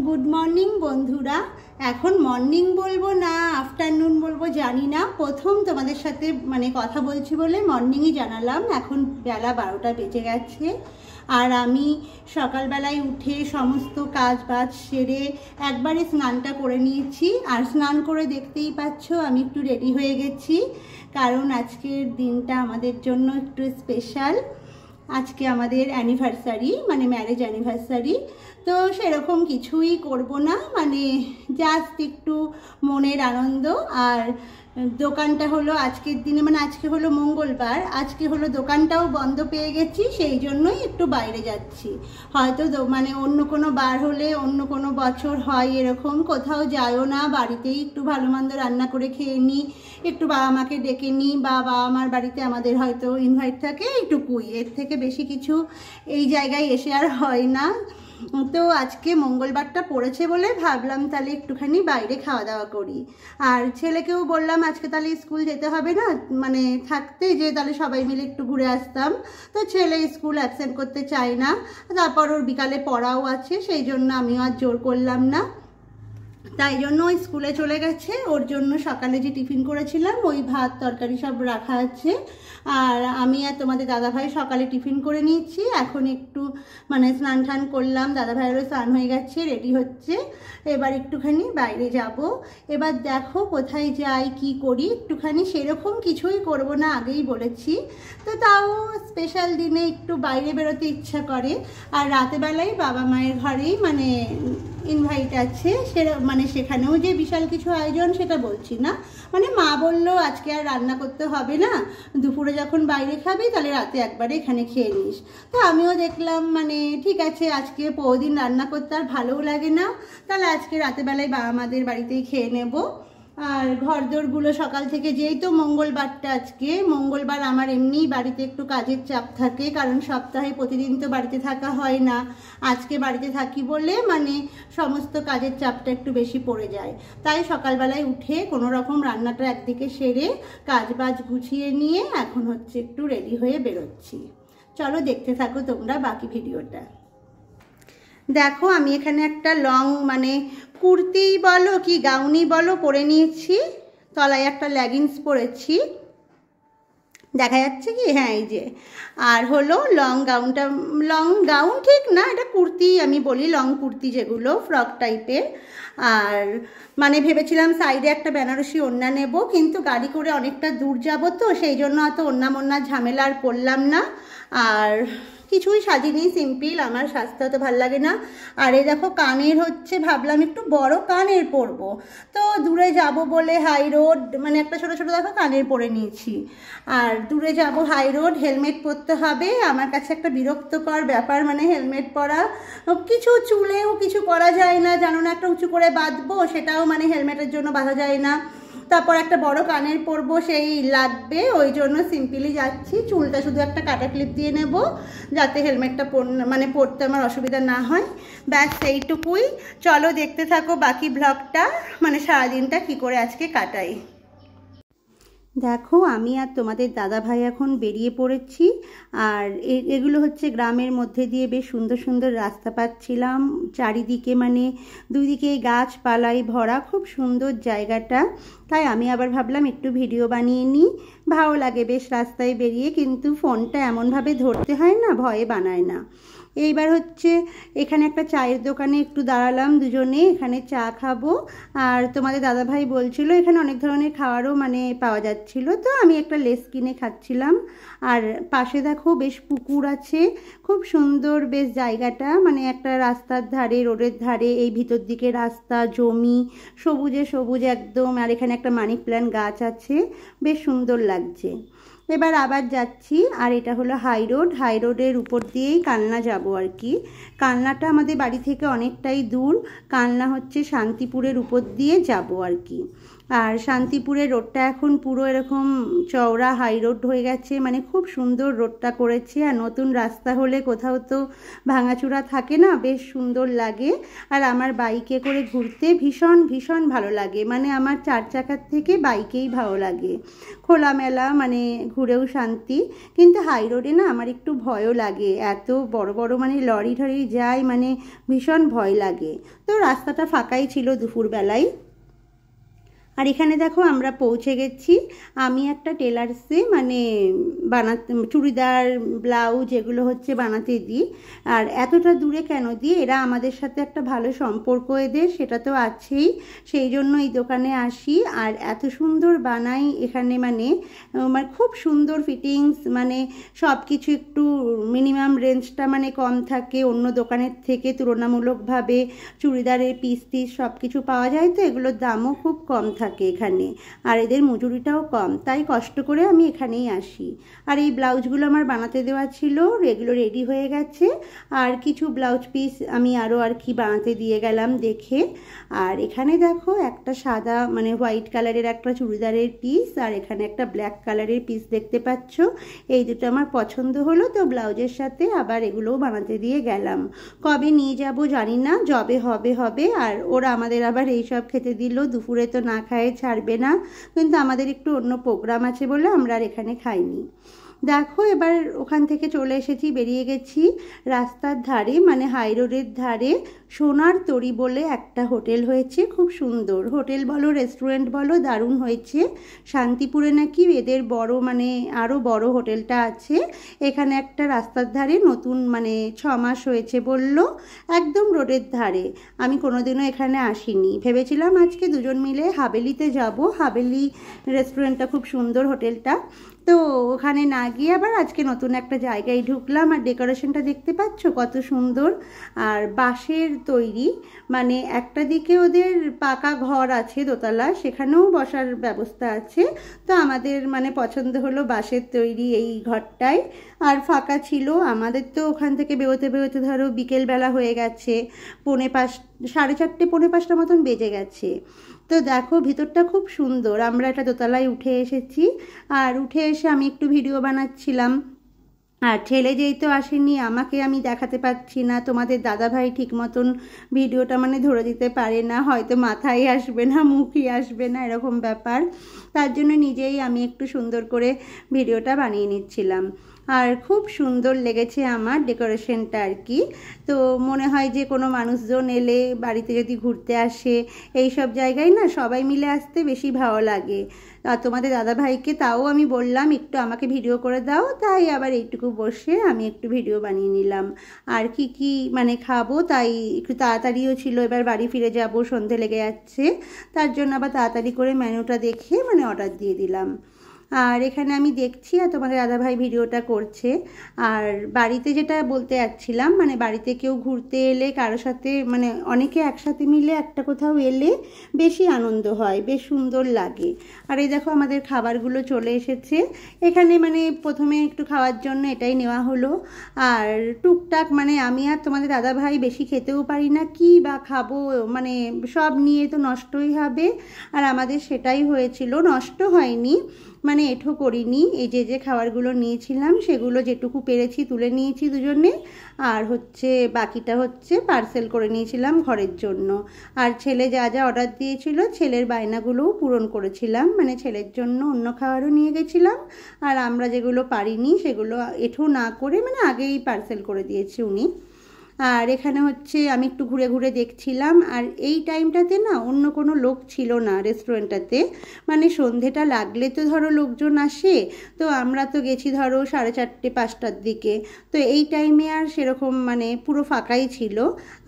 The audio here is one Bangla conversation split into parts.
গুড মর্নিং বন্ধুরা। এখন মর্নিং বলবো না আফটারনুন বলবো জানি না, প্রথম তোমাদের সাথে কথা বলছি বলে মর্নিংই জানালাম। এখন বেলা 12টা বেজে গেছে আর আমি সকালবেলায় উঠে সমস্ত কাজ বাজ সেরে একবারে স্নানটা করে নিয়েছি। আর স্নান করে দেখতেই পাচ্ছ আমি একটু রেডি হয়ে গেছি, কারণ আজকের দিনটা আমাদের জন্য একটু স্পেশাল। আজকে আমাদের অ্যানিভার্সারি, ম্যারেজ অ্যানিভার্সারি। তো সেরকম কিছুই করব না, জাস্ট একটু মনের আনন্দ। আর দোকানটা হলো আজকের দিনে আজকে হলো মঙ্গলবার, আজকে হলো দোকানটাও বন্ধ পেয়ে গেছি, সেই জন্যই একটু বাইরে যাচ্ছি। হয়তো অন্য কোনো বার হলে অন্য কোনো বছর হয় এরকম, কোথাও যায়ও না, বাড়িতেই একটু ভালো মন্দ রান্না করে খেয়ে নিই, একটু বাবা মাকে ডেকে নিই, বা বাবা মার বাড়িতে আমাদের হয়তো ইনভাইট থাকে এইটুকুই, এর থেকে বেশি কিছু এই জায়গায় এসে আর হয় না। তো আজকে মঙ্গলবারটা পড়েছে বলে ভাবলাম তাহলে একটুখানি বাইরে খাওয়া দাওয়া করি। আর ছেলেকেও বললাম আজকে তাহলে স্কুল যেতে হবে না, থাকতে যে তাহলে সবাই মিলে একটু ঘুরে আসতাম। তো ছেলে স্কুল অ্যাবসেন্ট করতে চায় না, তারপর ওর বিকালে পড়াও আছে, সেই জন্য আমিও আর জোর করলাম না, তাই জন্য ওই স্কুলে চলে গেছে। ওর জন্য সকালে যে টিফিন করেছিলাম ওই ভাত তরকারি সব রাখা আছে। আর আমি আর তোমাদের দাদাভাই সকালে টিফিন করে নিয়েছি, এখন একটু স্নান টান করলাম, দাদাভাইয়েরও স্নান হয়ে গেছে, রেডি হচ্ছে। এবার একটুখানি বাইরে যাব। এবার দেখো কোথায় যাই কি করি, একটুখানি সেরকম কিছুই করব না, আগেই বলেছি। তো তাও স্পেশাল দিনে একটু বাইরে বেরোতে ইচ্ছা করে। আর রাতেবেলায় বাবা মায়ের ঘরেই ইনভাইট আছে, সেখানেও যে বিশাল কিছু আয়োজন সেটা বলছি না, মা বললো আজকে আর রান্না করতে হবে না, দুপুরে যখন বাইরে খাবি তাহলে রাতে একবারে এখানে খেয়ে নিস। তো আমিও দেখলাম ঠিক আছে, আজকে প্রতিদিন রান্না করতে আর ভালোও লাগে না, তাহলে আজকে রাতেবেলায় বাবা মাদের বাড়িতেই খেয়ে নেব। আর ঘরদোরগুলো সকাল থেকে, যেই তো মঙ্গলবারটা, আজকে মঙ্গলবার আমার এমনিই বাড়িতে একটু কাজের চাপ থাকে, কারণ সপ্তাহে প্রতিদিন তো বাড়িতে থাকা হয় না, আজকে বাড়িতে থাকি বলে সমস্ত কাজের চাপটা একটু বেশি পড়ে যায়। তাই সকালবেলায় উঠে কোনো রকম রান্নাটা একদিকে সেরে কাজ বাজ গুছিয়ে নিয়ে এখন হচ্ছে একটু রেডি হয়ে বেরোচ্ছি। চলো দেখতে থাকো তোমরা বাকি ভিডিওটা। দেখো আমি এখানে একটা লং কুর্তি বলো কি গাউনি বলো পরে নিয়েছি, তলায় একটা লেগিংস পরেছি, দেখা যাচ্ছে কি? হ্যাঁ এই যে। আর হলো লং গাউনটা, লং গাউন ঠিক না, এটা কুর্তি আমি বলি, লং কুর্তি যেগুলো ফ্রক টাইপের। আর ভেবেছিলাম সাইডে একটা বেনারসি ওড়না নেব, কিন্তু গাড়ি করে অনেকটা দূর যাব, তো সেই জন্য অত ওড়না ঝামেলা আর করলাম না। আর কিছুই সাজিনি, সিম্পল, আমার সাজতে অত ভালো লাগে না। আর এই দেখো কানের হচ্ছে, ভাবলাম একটু বড় কানের পরবো, তো দূরে যাব বলে হাই রোড একটা ছোট ছোট দেখো কানের পরে নিয়েছি। আর দূরে যাব হাই রোড, হেলমেট পরতে হবে। আমার কাছে একটা বিরক্তকর ব্যাপার হেলমেট পরা, কিছু চুলেও কিছু করা যায় না, জানো না, একটা উঁচু করে বাঁধবো সেটাও হেলমেটের জন্য বাঁধা যায় না, তারপর একটা বড় কানের পরবো সেই লাগবে, ওই জন্য সিম্পলি যাচ্ছি। চুলটা শুধু একটা কাটা ক্লিপ দিয়ে নেব, যাতে হেলমেটটা পরতে আমার অসুবিধা না হয়, ব্যাস সেইটুকুই। চলো দেখতে থাকো বাকি ব্লগটা, সারাদিনটা কি করে আজকে কাটাই। দেখো আমি আর তোমাদের দাদা ভাই এখন বেরিয়ে পড়েছি। আর এগুলো হচ্ছে গ্রামের মধ্যে দিয়ে বেশ সুন্দর সুন্দর রাস্তা পাচ্ছিলাম, চারিদিকে দুদিকে গাছপালায় ভরা, খুব সুন্দর জায়গাটা। তাই আমি আবার ভাবলাম একটু ভিডিও বানিয়ে নিই, ভালো লাগে বেশ রাস্তায় বেরিয়ে, কিন্তু ফোনটা এমনভাবে ধরতে হয় না, ভয়ে বানায় না। এইবার হচ্ছে এখানে একটা চায়ের দোকানে একটু দাঁড়ালাম দুজনে, এখানে চা খাবো। আর তোমাদের দাদাভাই বলছিল এখানে অনেক ধরনের খাবারও পাওয়া যাচ্ছিল, তো আমি একটা লেস কিনে খাচ্ছিলাম। আর পাশে দেখো বেশ পুকুর আছে, খুব সুন্দর বেশ জায়গাটা, একটা রাস্তার ধারে, রোডের ধারে, এই ভিতর দিকে রাস্তা, জমি, সবুজে সবুজ একদম। আর এখানে একটা মানি প্ল্যান্ট গাছ আছে, বেশ সুন্দর লাগছে। এবার আবার যাচ্ছি, আর এটা হলো হাই রোড, হাই রোডের উপর দিয়েই কালনা যাব আর কি। কালনাটা আমাদের বাড়ি থেকে অনেকটাই দূর, কালনা হচ্ছে শান্তিপুরের উপর দিয়ে যাব আর কি। আর শান্তিপুরের রোডটা এখন পুরো এরকম চওড়া হাই রোড হয়ে গেছে, মানে খুব সুন্দর রোডটা করেছে। আর নতুন রাস্তা হলে কোথাও তো ভাঙাচোরা থাকে না, বেশ সুন্দর লাগে। আর আমার বাইকে করে ঘুরতে ভীষণ ভীষণ ভালো লাগে, মানে আমার 4 চাকার থেকে বাইকেই ভালো লাগে। খোলামেলা মানে ঘুরেও শান্তি, কিন্তু হাই রোডে না আমার একটু ভয়ও লাগে, এত বড় বড় মানে লরি ঠরি যায়, মানে ভীষণ ভয় লাগে। তো রাস্তাটা ফাঁকাই ছিল দুপুরবেলায়। আর এখানে দেখো আমরা পৌঁছে গেছি। আমি একটা টেলার্সে মানে বানাতে চুড়িদার ব্লাউজ এগুলো হচ্ছে বানাতে দিই। আর এতটা দূরে কেন দিই, এরা আমাদের সাথে একটা ভালো সম্পর্ক এদের, সেটা তো আছেই, সেই জন্য এই দোকানে আসি। আর এত সুন্দর বানাই এখানে, মানে খুব সুন্দর ফিটিংস, মানে সব কিছু একটু মিনিমাম রেঞ্জটা মানে কম থাকে অন্য দোকানের থেকে তুলনামূলকভাবে। চুড়িদারের পিস টিস সব কিছু পাওয়া যায়, তো এগুলোর দামও খুব কম থাকে এখানে। আর এদের মজুরিটাও কম, তাই কষ্ট করে আমি এখানেই আসি। আর এই ব্লাউজগুলো আমার বানাতে দেওয়া ছিল, এগুলো রেডি হয়ে গেছে। আর কিছু ব্লাউজ পিস আমি আরও আর কি বানাতে দিয়ে গেলাম দেখে। আর এখানে দেখো একটা সাদা মানে হোয়াইট কালারের একটা চুড়িদারের পিস, আর এখানে একটা ব্ল্যাক কালারের পিস দেখতে পাচ্ছ। এই দুটো আমার পছন্দ হলো, তো ব্লাউজের সাথে আবার এগুলোও বানাতে দিয়ে গেলাম। কবে নিয়ে যাব জানি না, যবে হবে হবে। আর ওরা আমাদের আবার এইসব খেতে দিল, দুপুরে তো না খায় ছাড়বে না, কিন্তু আমাদের একটু অন্য প্রোগ্রাম আছে বলে আমরা আর এখানে খাইনি। দেখো এবার ওখান থেকে চলে এসেছি, বেরিয়ে গেছি রাস্তার ধারে মানে হাই রোডের ধারে সোনার তরী বলে একটা হোটেল হয়েছে, খুব সুন্দর হোটেল বলো রেস্টুরেন্ট বলো, দারুণ হয়েছে। শান্তিপুরে নাকি এদের বড় মানে আরও বড় হোটেলটা আছে। এখানে একটা রাস্তার ধারে নতুন মানে 6 মাস হয়েছে বললো, একদম রোডের ধারে। আমি কোনোদিনও এখানে আসিনি, ভেবেছিলাম আজকে দুজন মিলে হাবেলিতে যাব, হাবেলি রেস্টুরেন্টটা খুব সুন্দর হোটেলটা, তো ওখানে না গিয়ে আবার আজকে নতুন একটা জায়গায় ঢুকলাম। আর ডেকোরেশনটা দেখতে পাচ্ছ কত সুন্দর, আর বাঁশের তৈরি, মানে একটা দিকে ওদের পাকা ঘর আছে দোতলা, সেখানেও বসার ব্যবস্থা আছে। তো আমাদের মানে পছন্দ হলো বাঁশের তৈরি এই ঘরটায়। আর ফাঁকা ছিল, আমাদের তো ওখান থেকে বেরোতে বেরোতে ধরো বিকেলবেলা হয়ে গেছে, 4:45 4:30 4:45 মতন বেজে গেছে। তো দেখো ভিতরটা খুব সুন্দর। আমরা একটা দোতলায় উঠে এসেছি, আর উঠে এসে আমি একটু ভিডিও বানাচ্ছিলাম। আর ছেলে যেই তো আসেনি, আমাকে আমি দেখাতে পাচ্ছি না, তোমাদের দাদাভাই ঠিক মতন ভিডিওটা মানে ধরে দিতে পারে না, হয়তো মাথায় আসবে না মুখই আসবে না এরকম ব্যাপার, তার জন্য নিজেই আমি একটু সুন্দর করে ভিডিওটা বানিয়ে নিচ্ছিলাম। আর খুব সুন্দর লেগেছে আমার ডেকোরেশনটা আর কি। তো মনে হয় যে কোনো মানুষজন এলে বাড়িতে যদি ঘুরতে আসে, এই সব জায়গায় না সবাই মিলে আসতে বেশি ভালো লাগে। আর তোমাদের দাদাভাইকে তাও আমি বললাম একটু আমাকে ভিডিও করে দাও, তাই আবার এইটুকু বসে আমি একটু ভিডিও বানিয়ে নিলাম। আর কি কি মানে খাবো, তাই একটু তাড়াতাড়িও ছিল, এবার বাড়ি ফিরে যাব, সন্ধে লেগে যাচ্ছে, তার জন্য আবার তাড়াতাড়ি করে মেনুটা দেখে মানে অর্ডার দিয়ে দিলাম। আর এখানে আমি দেখছি আর তোমাদের দাদাভাই ভিডিওটা করছে। আর বাড়িতে যেটা বলতে যাচ্ছিলাম, মানে বাড়িতে কেউ ঘুরতে এলে কারোর সাথে মানে অনেকে একসাথে মিলে একটা কোথাও এলে বেশি আনন্দ হয়, বেশ সুন্দর লাগে। আর এই দেখো আমাদের খাবারগুলো চলে এসেছে এখানে, মানে প্রথমে একটু খাওয়ার জন্য এটাই নেওয়া হলো। আর টুকটাক মানে আমি আর তোমাদের দাদাভাই বেশি খেতেও পারি না, কি বা খাবো, মানে সব নিয়ে তো নষ্টই হবে। আর আমাদের সেটাই হয়েছিল, নষ্ট হয়নি মানে এঠো করিনি। এই যে খাবারগুলো নিয়েছিলাম সেগুলো যেটুকু পেরেছি তুলে নিয়েছি দুজনে, আর হচ্ছে বাকিটা হচ্ছে পার্সেল করে নিয়েছিলাম ঘরের জন্য। আর ছেলে যা যা অর্ডার দিয়েছিল ছেলের বায়নাগুলোও পূরণ করেছিলাম, মানে ছেলের জন্য অন্য খাবারও নিয়ে গেছিলাম। আর আমরা যেগুলো পারিনি সেগুলো এঠো না করে মানে আগেই পার্সেল করে দিয়েছি উনি। আর এখানে হচ্ছে আমি একটু ঘুরে ঘুরে দেখছিলাম। আর এই টাইমটাতে না অন্য কোনো লোক ছিল না রেস্টুরেন্টটাতে, মানে সন্ধেটা লাগলে তো ধরো লোকজন আসে, তো আমরা তো গেছি ধরো 4:30 5টার দিকে, তো এই টাইমে আর সেরকম মানে পুরো ফাঁকাই ছিল।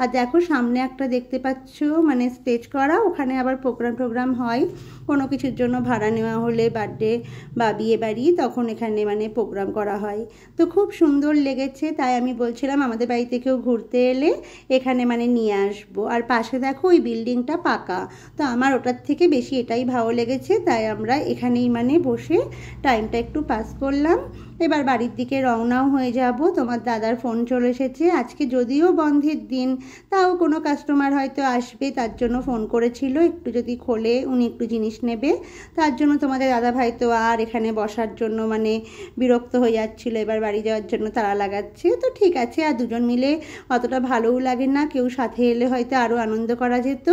আর দেখো সামনে একটা দেখতে পাচ্ছ মানে স্টেজ করা, ওখানে আবার প্রোগ্রাম হয়, কোনো কিছুর জন্য ভাড়া নেওয়া হলে বার্থডে বা বিয়ে বাড়ি তখন এখানে মানে প্রোগ্রাম করা হয়। তো খুব সুন্দর লেগেছে, তাই আমি বলছিলাম আমাদের বাড়িতে কেউ ঘুরতে এলে এখানে মানে নিয়ে আসবো। আর পাশে দেখো ওই বিল্ডিংটা পাকা, তো আমার ওটার থেকে বেশি এটাই ভালো লেগেছে, তাই আমরা এখানেই মানে বসে টাইমটা একটু পাস করলাম। এবার বাড়ির দিকে রওনাও হয়ে যাব। তোমার দাদার ফোন চলে এসেছে। আজকে যদিও বন্ধের দিন, তাও কোনো কাস্টমার হয়তো আসবে, তার জন্য ফোন করেছিল একটু যদি খোলে, উনি একটু জিনিস নেবে, তার জন্য তোমাদের দাদা ভাই তো আর এখানে বসার জন্য মানে বিরক্ত হয়ে যাচ্ছিলো, এবার বাড়ি যাওয়ার জন্য তাড়া লাগাচ্ছে। তো ঠিক আছে, আর দুজন মিলে অতটা ভালোও লাগে না, কেউ সাথে এলে হয়তো আরও আনন্দ করা যেত।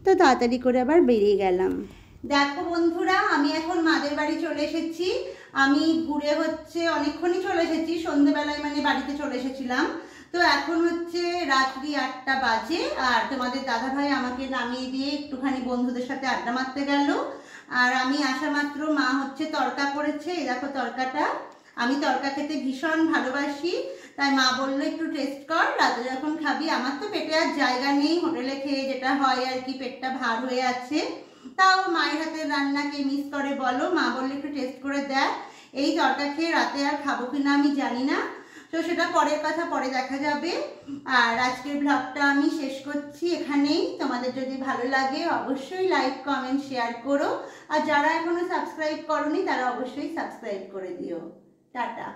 তো তাড়াতাড়ি করে আবার বেরিয়ে গেলাম। দেখো বন্ধুরা, আমি এখন মাদের বাড়ি চলে এসেছি। আমি ঘুরে অনেকক্ষণই চলে এসেছি, সন্ধ্যেবেলায় মানে বাড়িতে চলে এসেছিলাম। তো এখন রাত্রি 8টা বাজে, আর তোমাদের দাদা ভাই আমাকে নামিয়ে দিয়ে একটুখানি বন্ধুদের সাথে আড্ডা মারতে গেল। আর আমি আসা মাত্র মা তড়কা করেছে। এই দেখো তড়কাটা, আমি তড়কা খেতে ভীষণ ভালোবাসি, তাই মা বললো একটু টেস্ট কর, রাতে যখন খাবি। আমার তো পেটে আর জায়গা নেই, হোটেলে খেয়ে যেটা হয় আর কি, পেটটা ভার হয়ে আছে। তাও মায়ের হাতের রান্না কে মিস করে বলো। মা বললে একটু টেস্ট করে দেখ। এই তরকা খেয়ে রাতে আর খাবো কিনা আমি জানি না, তো সেটা পরের কথা, পরে দেখা যাবে। আর আজকের ব্লগটা আমি শেষ করছি এখানেই। তোমাদের যদি ভালো লাগে অবশ্যই লাইক, কমেন্ট, শেয়ার করো। আর যারা এখনো সাবস্ক্রাইব করোনি তারা অবশ্যই সাবস্ক্রাইব করে দিও। টাটা।